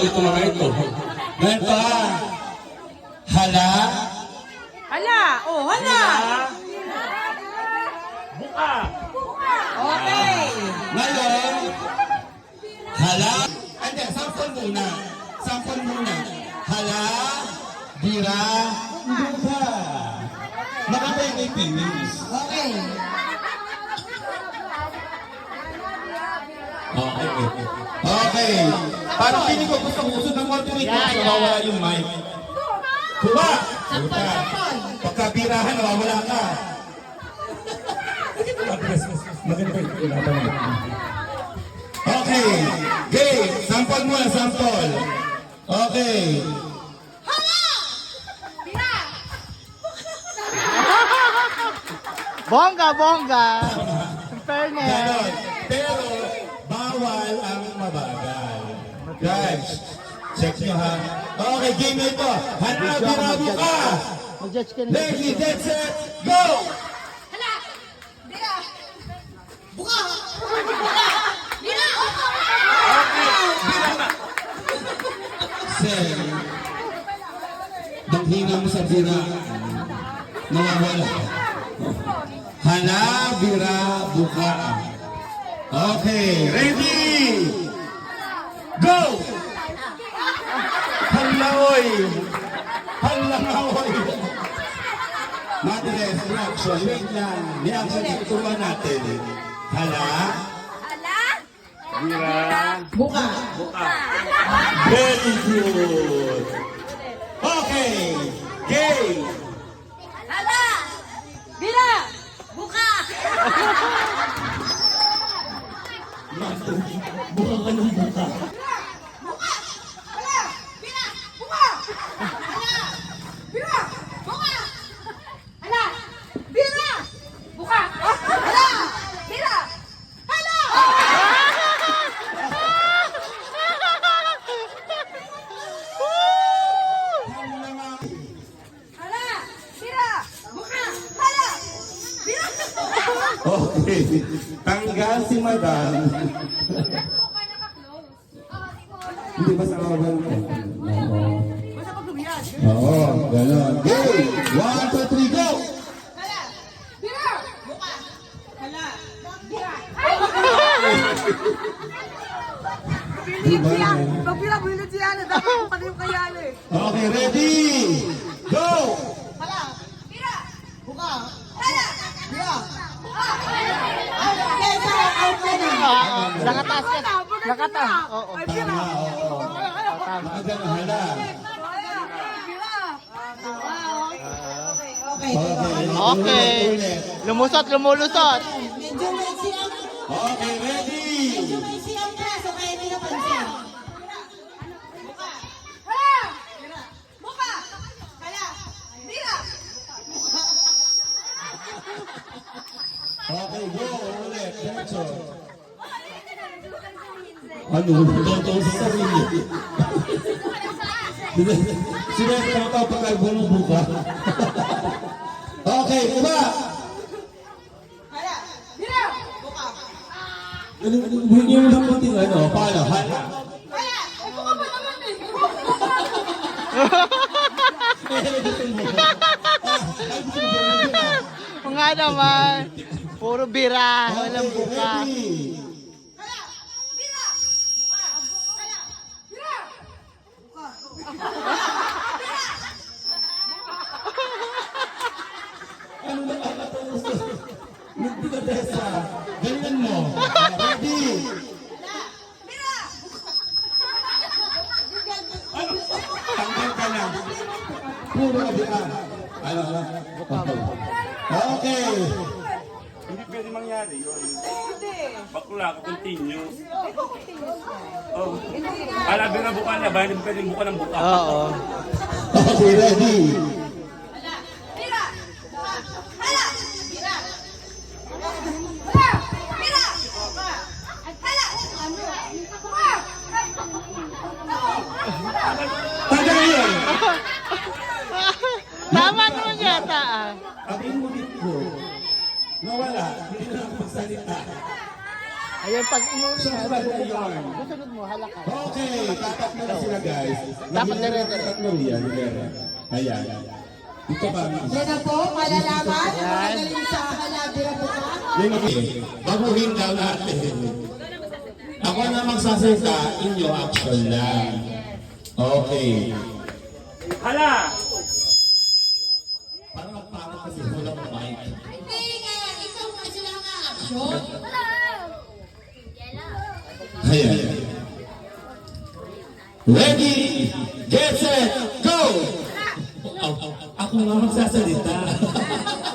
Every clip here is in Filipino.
ito mga ito. Ngayon pa. Hala. Hala! Oh, hala! Buka. Okay. Ngayon. Hala. Hindi, sample muna. Sample muna. Hala. Bira. Buka. Maganda yung may finish. Okay. Okay. Parang pinig ko gusto ng moderator. So, mawala yung mic. Kuha! Buka. Pagkabirahan, nawawala ka. Maganda yung okay. Okay. Sample muna, sample. Okay. Bongga, bongga. In fairness. Ganon. Pero, bawal ang mabagal. Guys, check nyo ha. Okay, game na ito. Hala, birabu ka! Mag-judge ka na. Ready, get set, go! Hala! Bira! Buka! Hala! Bira! Sir, banghina mo sa bira. Nawawala. Hala, bira, buka. Okay, ready! Go! Halaoy! Halaoy! Matiles, reaction. Wait lang. Reaction, ituturuan natin. Hala. Hala! Bira. Buka! Very good. Okay. Game. Hala! Bira! Buka! Buka ka ng buka. Buka! Hala! Bira! Buka! Hala! Bira! Buka! Hala! Bira! Buka! Hala! Bira! Hala! Hala! Bira! Buka! Hala! Bira! Okay. Tanggal si madam. Hindi ba sa kawan ko? Basta pag lumiyad. Oo, gano'n. Game! 1, 2, 3, go! Hala! Bira! Buka! Hala! Bira! Diba? Pag pinabulit si Yana, dapat kung ano yung kayano eh. Okay, ready? Go! Hala! Bira! Buka! Hala! Bira! Buka! Kesa, out ka na. Nakataas ka. Nakataas. Oo. Ay, bira! Tama, oo. Nakagano, hala. Bira! Okay. Okay. Ulit. Lumusot, lumulusot. Medyo may siyang, Okay, ready? medyo may siyang kaso kaya hindi napansin. Buka! Hala! Bira! Buka! Hala! Bira! Okay, go. Ulit. Diretso. Ano? Totoo sa sarili. Sila yung kapag buka. Okay, iba. Hala! Bira! Buka! Hindi mo lang puting ano. Paano? Hala. Hala! Ay, buka pa naman eh! O nga naman. Puro bira. Walang buka. Ready? Hala! Bira! Buka! Hala! Bira! Buka! Ano na nakatapos? Hindi ka desa. Ganyan mo. Ready? Hala! Bira! Tanggal ka na. Puro kabila. Ano? Okay. Hindi pwede mangyari yun. Hindi! Bakla ka, continue. Ay, continuous na. Oh. Ala, bira buka na ba? Hindi pwede buka ng buka. Oo. Okay, ready? Hala! Bira! Buka! Hala! Bira! Hala! Bira! Buka! Hala! Buka! Tanggal na yun. Tama naman yata ah. Ang inulit ko, nawala. Hindi na ako magsalita. Ayun, pag inuli na, Sunod na yun. susunod mo, halaka. Okay, tatatlo na sila guys. Dapat dire-dire. Tatlo riyan, dire. Ayan. Ito pa. Yan na po, malalaman. Magaling sa halabira po ka. Yung baguhin daw natin. Ako na magsasalita, inyo action lang. Okay. Hala! Parang kasi wala pa mic. Hindi nga, ikaw nga sila nga action. Ayan. Ready, get set, go! Ako nga magsasalita.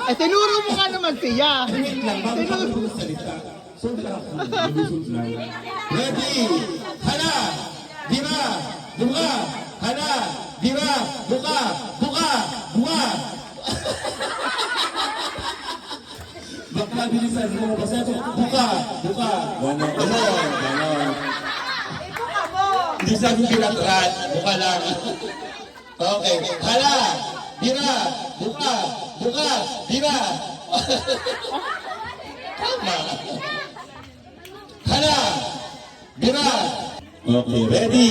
Eh, tinuro mo nga naman siya. Wait lang, bago ako magsasalita. Sobra ako. Lulusot lang. Ready, hala, di ba, buka, hala, di ba, buka, buka, buka. Bakla bilisan mo kasi ako, buka, buka. Ganon, ganon. Buka mo. Hindi sabi pinatrat, buka lang. Okay, hala, di ba, buka, buka, di ba. Tama. Hala, di ba. Okay, ready.